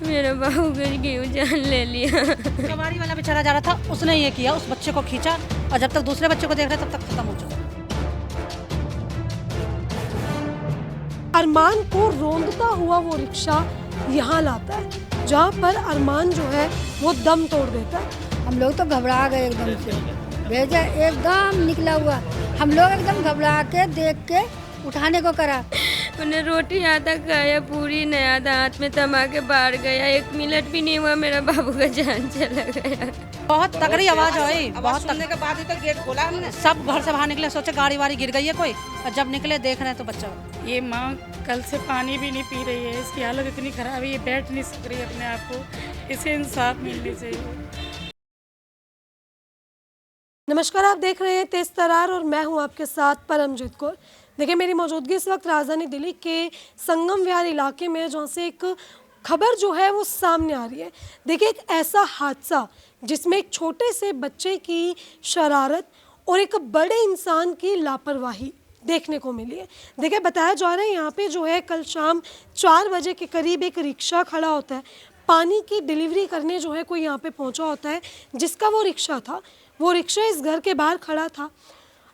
मेरा बहू क्यों जान ले लिया। कबाड़ी वाला बेचारा जा रहा था, उसने ये किया, उस बच्चे को खींचा और जब तक दूसरे बच्चे को देख रहे तब तक खत्म हो चुका। अरमान को रोंदता हुआ वो रिक्शा यहाँ लाता है, जहाँ पर अरमान जो है वो दम तोड़ देता है। हम लोग तो घबरा गए एकदम से, भेजा एकदम निकला हुआ, हम लोग एकदम घबरा के देख के उठाने को करा। उन्हें रोटी आधा खाया, पूरी नहीं आधा हाथ में थमा के बाहर गया। 1 मिनट भी नहीं हुआ मेरा बाबू का जान चला गया। बहुत तगड़ी आवाज आई, बहुत सुनने के बाद ही तो गेट खोला हमने। सब घर से बाहर निकले, सोचे गाड़ी वाड़ी गिर गई है कोई, और जब निकले देख रहे हैं तो बच्चा। ये माँ कल से पानी भी नहीं पी रही है, इसकी हालत इतनी खराब है, ये बैठ नहीं सक रही अपने आप को, इसे इंसाफ मिलनी चाहिए। नमस्कार, आप देख रहे हैं तेज तरार और मैं हूं आपके साथ परमजीत कौर। देखिए, मेरी मौजूदगी इस वक्त राजधानी दिल्ली के संगम विहार इलाके में है, जहाँ से एक खबर जो है वो सामने आ रही है। देखिए, एक ऐसा हादसा जिसमें एक छोटे से बच्चे की शरारत और एक बड़े इंसान की लापरवाही देखने को मिली है। देखिए, बताया जा रहा है यहाँ पे जो है कल शाम 4 बजे के करीब एक रिक्शा खड़ा होता है। पानी की डिलीवरी करने जो है कोई यहाँ पे पहुँचा होता है, जिसका वो रिक्शा था। वो रिक्शा इस घर के बाहर खड़ा था।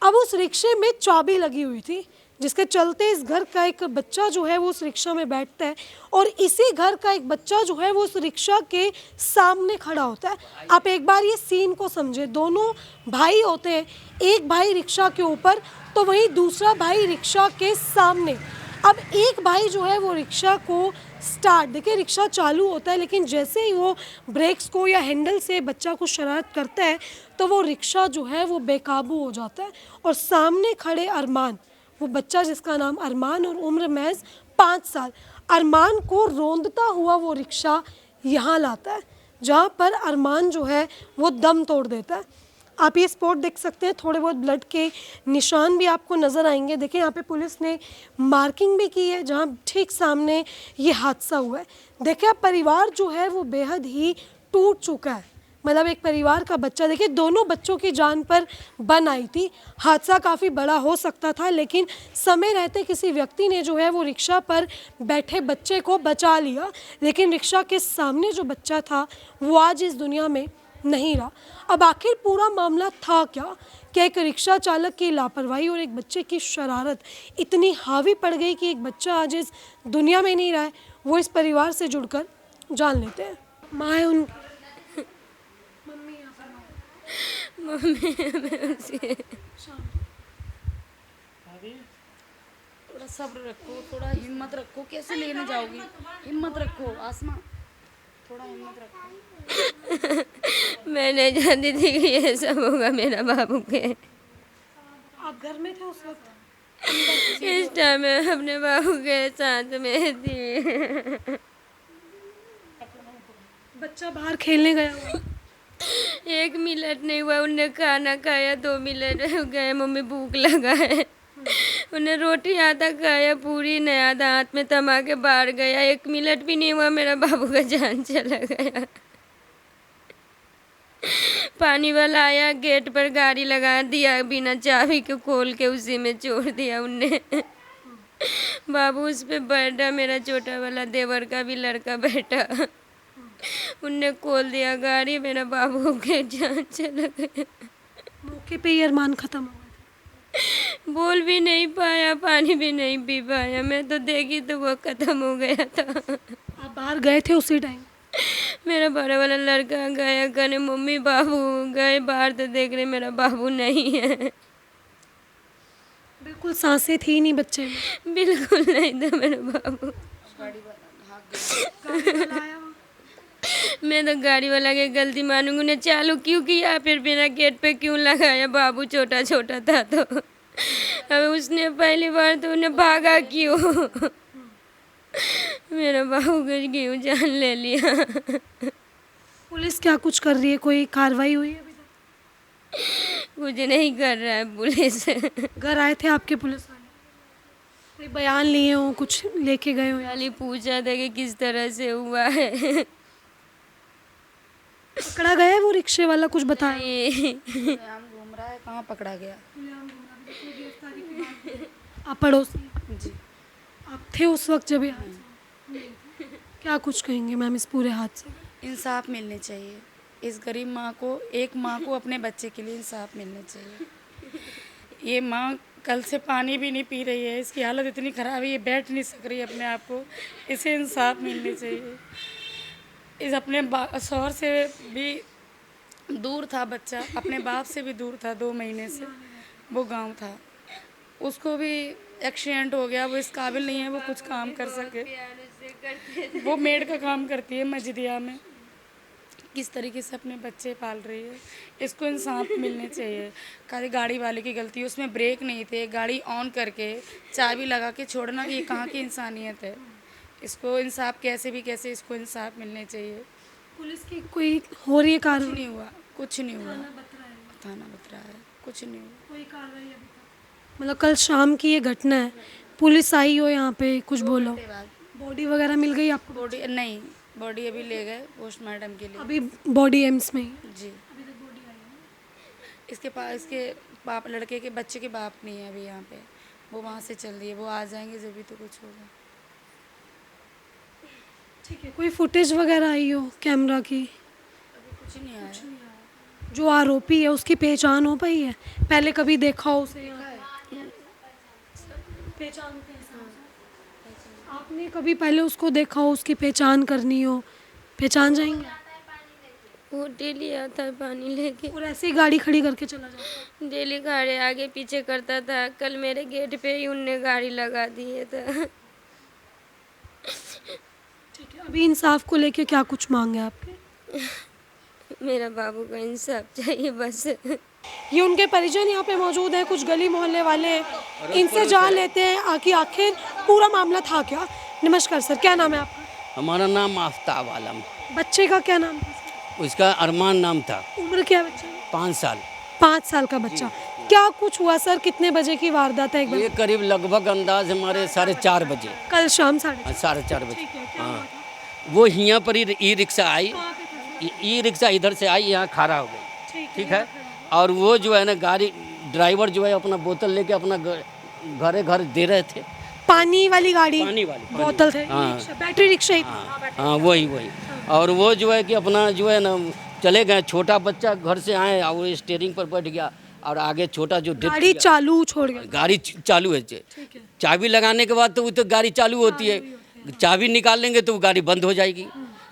अब उस रिक्शे में चाबी लगी हुई थी, जिसके चलते इस घर का एक बच्चा जो है वो उस रिक्शा में बैठता है और इसी घर का एक बच्चा जो है वो उस रिक्शा के सामने खड़ा होता है। आप एक बार ये सीन को समझे, दोनों भाई होते हैं, एक भाई रिक्शा के ऊपर तो वहीं दूसरा भाई रिक्शा के सामने। अब एक भाई जो है वो रिक्शा को स्टार्ट, देखिए रिक्शा चालू होता है, लेकिन जैसे ही वो ब्रेक्स को या हैंडल से बच्चा को शरारत करता है तो वो रिक्शा जो है वो बेकाबू हो जाता है और सामने खड़े अरमान, वो बच्चा जिसका नाम अरमान और उम्र महज 5 साल, अरमान को रोंदता हुआ वो रिक्शा यहाँ लाता है, जहाँ पर अरमान जो है वो दम तोड़ देता है। आप ये स्पॉट देख सकते हैं, थोड़े बहुत ब्लड के निशान भी आपको नज़र आएंगे। देखिए, यहाँ पे पुलिस ने मार्किंग भी की है जहाँ ठीक सामने ये हादसा हुआ है। देखिए, अब परिवार जो है वो बेहद ही टूट चुका है। मतलब एक परिवार का बच्चा, देखिए दोनों बच्चों की जान पर बन आई थी। हादसा काफ़ी बड़ा हो सकता था, लेकिन समय रहते किसी व्यक्ति ने जो है वो रिक्शा पर बैठे बच्चे को बचा लिया, लेकिन रिक्शा के सामने जो बच्चा था वो आज इस दुनिया में नहीं रहा। अब आखिर पूरा मामला था क्या कि एक रिक्शा चालक की लापरवाही और एक बच्चे की शरारत इतनी हावी पड़ गई कि एक बच्चा आज इस दुनिया में नहीं रहा है। वो इस परिवार से जुड़कर जान लेते हैं। माँ है उन मम्मी थोड़ा सब्र रखो, थोड़ा हिम्मत रखो, कैसे लेने जाओगी, हिम्मत रखो आसमा, थोड़ा हिम्मत रखो। मैं नहीं जानती थी कि ये सब होगा मेरा बाबू के। आप घर में थे उस वक्त? इस टाइम मैं अपने बाबू के साथ में थी। बच्चा बाहर खेलने गया हुआ? 1 मिनट नहीं हुआ, उनने खाना खाया, 2 मिनट गए, मम्मी भूख लगा है। उन्हें रोटी आधा खाया, पूरी नहीं आधा हाथ में थमा के बाहर गया। 1 मिनट भी नहीं हुआ मेरा बाबू का जान चला गया। पानी वाला आया, गेट पर गाड़ी लगा दिया, बिना चाबी के खोल के उसी में छोड़ दिया उनने। बाबू उस पे बैठा, मेरा छोटा वाला देवर का भी लड़का बैठा, उनने खोल दिया गाड़ी, मेरा बाबू के जान चला गया। मौके पे ही अरमान खत्म हो गया। बोल भी नहीं पाया, पानी भी नहीं पी पाया। मैं तो देखी तो वो खत्म हो गया था। आप बाहर गए थे उसी टाइम? मेरा बड़ा वाला लड़का गया कहने मम्मी बाबू गए बाहर, तो देख रहे मेरा बाबू नहीं है। बिल्कुल सांसें थी नहीं बच्चे में? बिल्कुल नहीं था मेरा बाबू। गाड़ी वाला आया? मैं तो गाड़ी वाला की गलती मानूंगी, उन्हें चालू क्यों किया, फिर बिना गेट पे क्यों लगाया, बाबू छोटा छोटा था तो। अब उसने पहली बार तो उन्हें भागा क्यों। मेरा बाबू क्यों जान ले लिया। पुलिस क्या कुछ कर रही है? कोई कार्रवाई हुई है अभी तक? कुछ नहीं कर रहा है पुलिस। घर आए थे आपके पुलिस वाले? कोई बयान लिए हो, कुछ लेके गए हो? खाली पूछा था कि किस तरह से हुआ है। पकड़ा गया है वो रिक्शे वाला, कुछ बताया? हम घूम रहा है, कहाँ पकड़ा गया? आप पड़ोसी? जी। आप थे उस वक्त जब ये क्या कुछ कहेंगे मैम इस पूरे हादसे में? इंसाफ मिलने चाहिए इस गरीब माँ को, एक माँ को अपने बच्चे के लिए इंसाफ मिलने चाहिए। ये माँ कल से पानी भी नहीं पी रही है, इसकी हालत इतनी ख़राब है, ये बैठ नहीं सक रही है अपने आप को, इसे इंसाफ मिलने चाहिए। इस अपने शौहर से भी दूर था बच्चा, अपने बाप से भी दूर था, 2 महीने से वो गांव था, उसको भी एक्सीडेंट हो गया। वो इस काबिल नहीं है वो कुछ काम कर सके। वो मेड का काम करती है मस्जिदिया में, किस तरीके से अपने बच्चे पाल रही है। इसको इंसाफ मिलने चाहिए। खाली गाड़ी वाले की गलती है, उसमें ब्रेक नहीं थे, गाड़ी ऑन करके चाबी लगा के छोड़ना, ये कहाँ की इंसानियत है। इसको इंसाफ कैसे भी कैसे इसको इंसाफ मिलने चाहिए। पुलिस की कोई हो रही है कुछ कार्रवाई? नहीं हुआ, कुछ नहीं हुआ। थाना बतरा है, कुछ नहीं हुआ। कोई कार्रवाई अभी तक? मतलब कल शाम की ये घटना है, पुलिस आई हो यहाँ पे, कुछ बोलो? बॉडी वगैरह मिल गई आपको? बॉडी नहीं, बॉडी अभी ले गए पोस्टमार्टम के लिए। अभी बॉडी एम्स में ही है। जी, इसके पास, इसके बाप, लड़के के बच्चे के बाप नहीं है अभी यहाँ पे, वो वहाँ से चल रही है, वो आ जाएंगे जब भी तो कुछ होगा। ठीक है, कोई फुटेज वगैरह आई हो कैमरा की? अभी कुछ नहीं आया। जो आरोपी है उसकी पहचान हो पाई है? पहले कभी देखा हो उसे यहाँ? पहचान आपने कभी पहले उसको देखा हो, उसकी पहचान करनी हो, पहचान जाएंगे? वो डेली आता है पानी लेके, और ऐसे ही गाड़ी खड़ी करके चला जाता है? डेली गाड़ी आगे पीछे करता था। कल मेरे गेट पे ही उनने गाड़ी लगा दी है। तो ठीक है, अभी इंसाफ को लेके क्या कुछ मांगे आपके? मेरा बाबू का इंसाफ चाहिए बस। ये उनके परिजन यहाँ पे मौजूद हैं, कुछ गली मोहल्ले वाले हैं, इनसे जान लेते हैं कि आखिर पूरा मामला था क्या। नमस्कार सर, क्या नाम है आपका? हमारा नाम आफ्ताब आलम। बच्चे का क्या नाम था? उसका अरमान नाम था। उम्र क्या है बच्चे? 5 साल। 5 साल का बच्चा। क्या कुछ हुआ सर? कितने बजे की वारदात है? एक बार ये करीब लगभग अंदाज हमारे 4:30 बजे, कल शाम 4:30। 4:30 बजे। हाँ, वो यहाँ पर ही ई रिक्शा आई, ई रिक्शा इधर से आई, यहाँ खड़ा हो गई। ठीक है, और वो जो है ना गाड़ी ड्राइवर जो है अपना बोतल लेके अपना घरे घर दे रहे थे। पानी वाली गाड़ी? पानी वाली बोतल थे? हाँ। बैटरी रिक्शा ही? हाँ, वही। और वो जो है कि अपना जो है ना चले गए। छोटा बच्चा घर से आए और वो स्टीयरिंग पर बैठ गया और आगे छोटा जो गाड़ी चालू छोड़ गया? गाड़ी चालू है। चाबी लगाने के बाद तो वो तो गाड़ी चालू होती है, चाबी निकाल लेंगे तो वो गाड़ी बंद हो जाएगी।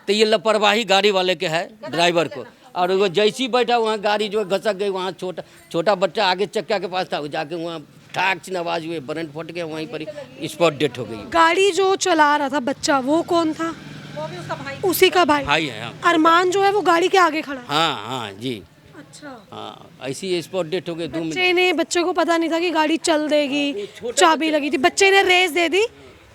तो ये लापरवाही गाड़ी वाले के है, ड्राइवर को। और वो जैसी बैठा वहाँ गाड़ी जो है घसक गई। वहाँ छोटा बच्चा आगे चक्का के पास था, वो जाके वहाँ ठाक से आवाज हुई, बरंट फट गया, वहीं पर स्पॉट डेथ हो गई। गाड़ी जो चला रहा था बच्चा, वो कौन था? वो भी उसका भाई? उसी का भाई है। हाँ, अरमान जो है वो गाड़ी के आगे खड़ा है? हाँ जी। अच्छा। हाँ, ऐसी स्पॉट डेथ हो गई। 2 मिनट। बच्चे को पता नहीं था कि गाड़ी चल देगी, चाबी लगी थी, बच्चे ने रेस दे दी।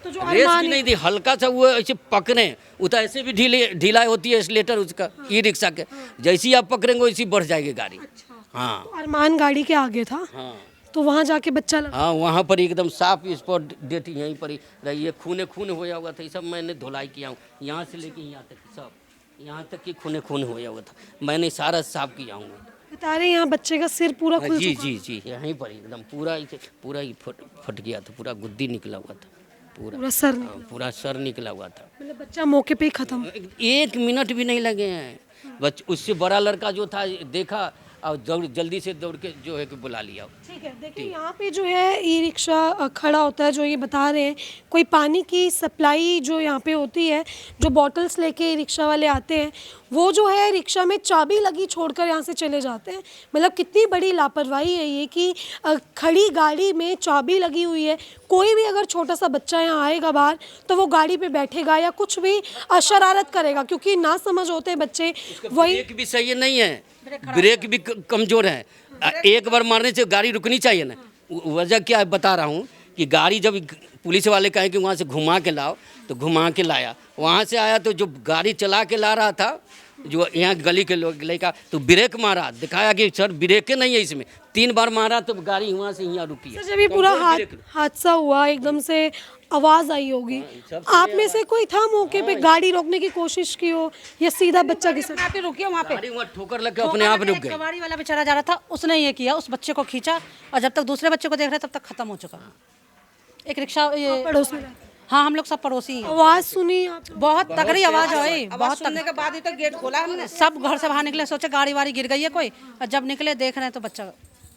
तो जो रेस भी नहीं दी, हल्का सा वो ऐसे पकड़े, वो तो ऐसे भी ढीला होती है स्लेटर उसका, ई रिक्शा के। जैसे ही आप पकड़ेंगे वैसी बढ़ जाएगी गाड़ी। हाँ, अरमान गाड़ी के आगे था। हाँ, तो वहाँ जाके बच्चा लगा? हाँ, वहाँ पर एकदम साफ स्पॉट डेथ यहीं पर ही रही है। खून होया हुआ था। ये सब मैंने धुलाई किया हूँ, यहाँ से लेके यहाँ तक, सब यहाँ तक कि खून होया हुआ था। मैंने सारा साफ किया हूँ। बता रहे यहाँ बच्चे का सिर पूरा खुल जी चुका? जी, यहीं पर एकदम पूरा ही फट गया था, पूरा गुद्दी निकला हुआ था, पूरा सर निकला? हाँ, पूरा सर निकला हुआ था। मतलब बच्चा मौके पे ही खत्म? 1 मिनट भी नहीं लगे हैं। उससे बड़ा लड़का जो था देखा और जल्दी से दौड़ के जो है कि बुला लिया। ठीक है, देखिए यहाँ पे जो है ई रिक्शा खड़ा होता है, जो ये बता रहे हैं कोई पानी की सप्लाई जो यहाँ पे होती है, जो बॉटल्स लेके ई रिक्शा वाले आते हैं, वो जो है रिक्शा में चाबी लगी छोड़कर यहाँ से चले जाते हैं। मतलब कितनी बड़ी लापरवाही है ये कि खड़ी गाड़ी में चाबी लगी हुई है। कोई भी अगर छोटा सा बच्चा यहाँ आएगा बाहर तो वो गाड़ी पे बैठेगा या कुछ भी शरारत करेगा, क्योंकि ना समझ होते हैं बच्चे। वही ब्रेक भी सही नहीं है, ब्रेक भी कमजोर है। एक बार मारने से गाड़ी रुकनी चाहिए ना। वजह क्या है बता रहा हूँ कि गाड़ी जब पुलिस वाले कहे कि वहाँ से घुमा के लाओ तो घुमा के लाया। वहाँ से आया तो जो गाड़ी चला के ला रहा था, जो यहाँ गली के लोग लड़का, तो ब्रेक मारा, दिखाया कि सर ब्रेक नहीं है इसमें। 3 बार मारा तो गाड़ी वहाँ से यहाँ रुकी है। जब ये पूरा हादसा हुआ एकदम से आवाज आई होगी, आप में से कोई था मौके पे, गाड़ी रोकने की कोशिश की हो या सीधा बच्चा के साथ? पे रुकी वहाँ पे गाड़ी वहाँ ठोकर लग के अपने आप रुक गई। कबाड़ी वाला बेचारा जा रहा था, उसने ये किया, उस बच्चे को खींचा और जब तक दूसरे बच्चे को देख रहे तब तक खत्म हो चुका। एक रिक्शा ये पड़ोस में हाँ, हम लोग सब पड़ोसी हैं। आवाज सुनी आप? बहुत तगड़ी आवाज है, आवाज बहुत सुनने के बाद ही तो गेट खोला हमने। सब घर से बाहर निकले, सोचे गाड़ी वाड़ी गिर गई है कोई, और जब निकले देख रहे हैं तो बच्चा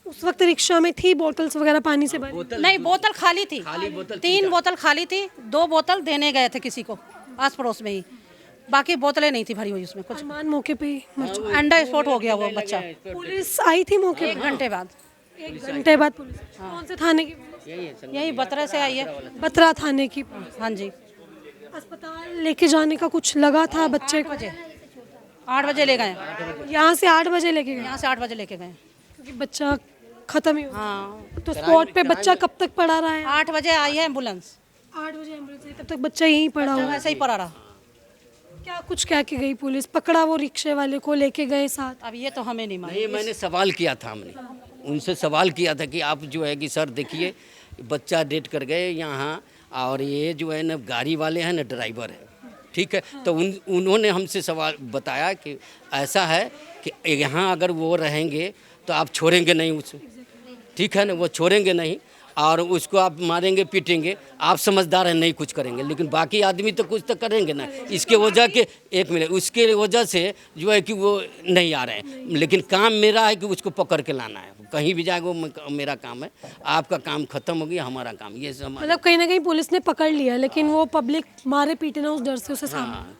उस वक्त रिक्शा में थी, बोतल्स वगैरह पानी से भरी? नहीं, बोतल खाली थी, 3 बोतल खाली थी, 2 बोतल देने गए थे किसी को आस पड़ोस में ही, बाकी बोतलें नहीं थी भरी हुई उसमें कुछ। अरमान मौके पे ही मर चुका। अंडा स्फोट हो गया वो बच्चा। पुलिस आई थी मौके 1 घंटे बाद। 1 घंटे बाद पुलिस? कौन से थाने की? यही बतरे से आई है। बतरा थाने की। हाँ जी। अस्पताल लेके जाने का कुछ लगा था बच्चे को? 8 बजे ले गए, यहाँ से 8 बजे लेके गए? यहाँ से 8 बजे लेके गए। क्योंकि बच्चा खत्म ही हो गया। हाँ, तो स्पॉट पे बच्चा कब तक पड़ा रहा है? 8 बजे आई है एम्बुलेंस। 8 बजे एम्बुलेंस आई, तब तक बच्चा यहीं पड़ा हुआ? ऐसे ही पड़ा रहा। क्या कुछ कह के गई पुलिस? पकड़ा वो रिक्शे वाले को, लेके गए साथ? अब ये तो हमें नहीं मालूम। नहीं, मैंने सवाल किया था, हमने उनसे सवाल किया था कि आप जो है कि सर देखिए बच्चा डेट कर गए यहाँ, और ये जो है ना गाड़ी वाले हैं ना ड्राइवर है, ठीक है। तो उन्होंने हमसे सवाल बताया कि ऐसा है कि यहाँ अगर वो रहेंगे तो आप छोड़ेंगे नहीं उसे, ठीक है ना, वो छोड़ेंगे नहीं और उसको आप मारेंगे पीटेंगे, आप समझदार हैं नहीं कुछ करेंगे, लेकिन बाकी आदमी तो कुछ तो करेंगे ना। इसके वजह के 1 मिनट उसके वजह से जो है कि वो नहीं आ रहे हैं, लेकिन काम मेरा है कि उसको पकड़ के लाना है, कहीं भी जाएगा वो मेरा काम है। आपका काम खत्म हो गया, हमारा काम ये सब। मतलब कहीं ना कहीं पुलिस ने पकड़ लिया, लेकिन वो पब्लिक मारे पीटे ना उस डर से उसे सामने। हाँ,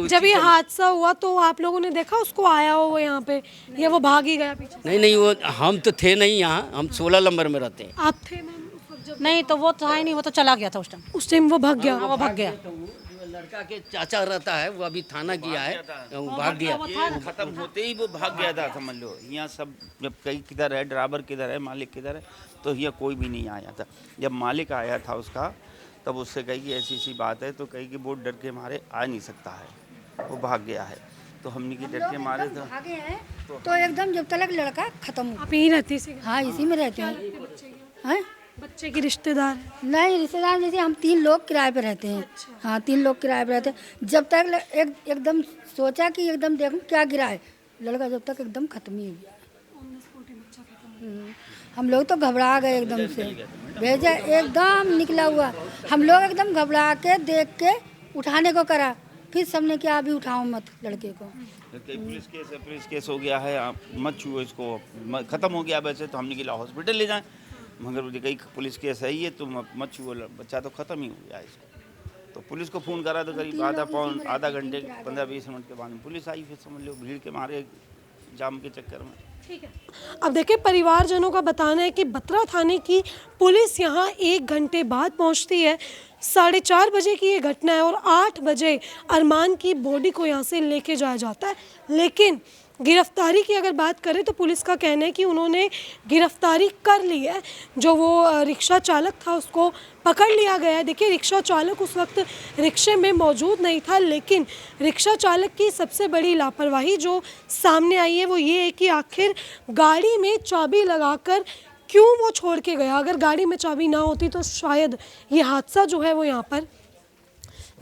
जब ये हादसा हुआ तो आप लोगों ने देखा उसको आया हो वो यहाँ पे, या वो भाग ही गया पीछे? नहीं, वो हम तो थे नहीं यहाँ, हम 16 नंबर में रहते हैं। आप थे मैम उस वक्त जब? नहीं, तो वो था ही नहीं, वो तो चला गया था उस टाइम। उस टाइम वो भाग गया? वो भाग गया। लड़का के चाचा रहता है, वो अभी थाना गया है, वो भाग गया। खत्म होते ही वो भाग गया था, समझ लो। यहाँ सब जब कहीं किधर है, ड्राइवर किधर है, मालिक किधर है, तो यहाँ कोई भी नहीं आया था। जब मालिक आया था उसका, तब उससे कही कि ऐसी ऐसी बात है, तो कही कि वो डर के मारे आ नहीं सकता है, वो भाग गया है। तो हमने की डर के मारे तो भागे हैं तो एकदम जब तक लड़का खत्म हुआ। आप यहीं रहती थी? हाँ, इसी में रहते हैं। हैं? बच्चे की रिश्तेदार है? नहीं, रिश्तेदार जैसे हम 3 लोग किराए पे रहते हैं। हाँ, 3 लोग किराए पे रहते हैं। जब तक एकदम सोचा कि एकदम देखूं क्या गिरा है, लड़का जब तक एकदम खत्म ही हो गया। हम लोग तो घबरा गए एकदम से, भेजा एकदम निकला हुआ। हम लोग एकदम घबरा के देख के उठाने को करा, फिर सबने क्या अभी उठाओ मत लड़के को। पुलिस केस हो गया है, आप मत छुओ इसको, खत्म हो गया। वैसे तो हमने कि हॉस्पिटल ले जाएं, मगर कहीं पुलिस केस है ये तो मत छुओ, बच्चा तो खत्म ही हो गया इसको। तो पुलिस को फ़ोन करा तो करीब आधा घंटे 15-20 मिनट के बाद में पुलिस आई। फिर समझ लो भीड़ के मारे, जाम के चक्कर में। ठीक है, अब देखिए परिवारजनों का बताना है कि बतरा थाने की पुलिस यहाँ 1 घंटे बाद पहुँचती है। 4:30 बजे की ये घटना है और 8 बजे अरमान की बॉडी को यहाँ से लेके जाया जाता है। लेकिन गिरफ्तारी की अगर बात करें तो पुलिस का कहना है कि उन्होंने गिरफ्तारी कर ली है। जो वो रिक्शा चालक था उसको पकड़ लिया गया है। देखिए रिक्शा चालक उस वक्त रिक्शे में मौजूद नहीं था, लेकिन रिक्शा चालक की सबसे बड़ी लापरवाही जो सामने आई है वो ये है कि आखिर गाड़ी में चाबी लगाकर क्यों वो छोड़ के गया। अगर गाड़ी में चाबी ना होती तो शायद ये हादसा जो है वो यहाँ पर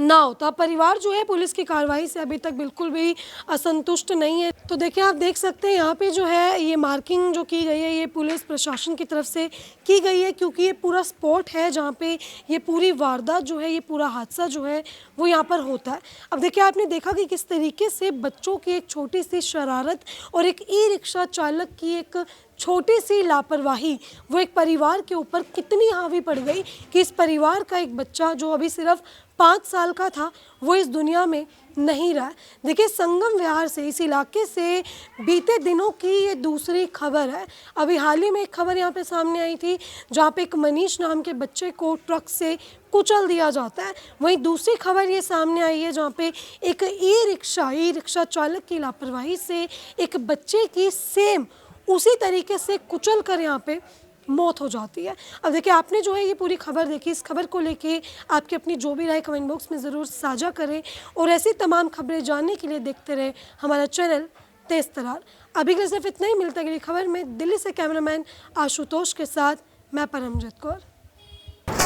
ना होता। परिवार जो है पुलिस की कार्रवाई से अभी तक बिल्कुल भी असंतुष्ट नहीं है। तो देखिए आप देख सकते हैं यहाँ पे जो है ये मार्किंग जो की गई है ये पुलिस प्रशासन की तरफ से की गई है, क्योंकि ये पूरा स्पॉट है जहाँ पे ये पूरी वारदात जो है, ये पूरा हादसा जो है वो यहाँ पर होता है। अब देखिए आपने देखा कि किस तरीके से बच्चों की एक छोटी सी शरारत और एक ई रिक्शा चालक की एक छोटी सी लापरवाही वो एक परिवार के ऊपर कितनी हावी पड़ गई कि इस परिवार का एक बच्चा जो अभी सिर्फ 5 साल का था वो इस दुनिया में नहीं रहा। देखिए संगम विहार से, इस इलाके से बीते दिनों की ये दूसरी खबर है। अभी हाल ही में एक खबर यहाँ पे सामने आई थी जहाँ पे एक मनीष नाम के बच्चे को ट्रक से कुचल दिया जाता है। वहीं दूसरी खबर ये सामने आई है जहाँ पे एक ई रिक्शा चालक की लापरवाही से एक बच्चे की सेम उसी तरीके से कुचल कर यहाँ पे मौत हो जाती है। अब देखिए आपने जो है ये पूरी खबर देखी, इस खबर को लेके आपकी अपनी जो भी राय कमेंट बॉक्स में ज़रूर साझा करें और ऐसी तमाम खबरें जानने के लिए देखते रहे हमारा चैनल तेज़ तरार। अभी के सिर्फ इतना ही, मिलता है अगली खबर में। दिल्ली से कैमरामैन आशुतोष के साथ मैं परमजीत कौर।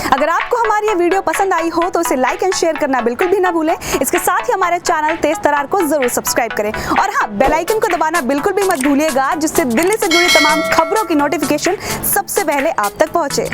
अगर आपको हमारी ये वीडियो पसंद आई हो तो इसे लाइक एंड शेयर करना बिल्कुल भी ना भूलें। इसके साथ ही हमारे चैनल तेज तरार को जरूर सब्सक्राइब करें और हाँ, बेल आइकन को दबाना बिल्कुल भी मत भूलिएगा, जिससे दिल्ली से जुड़ी तमाम खबरों की नोटिफिकेशन सबसे पहले आप तक पहुंचे।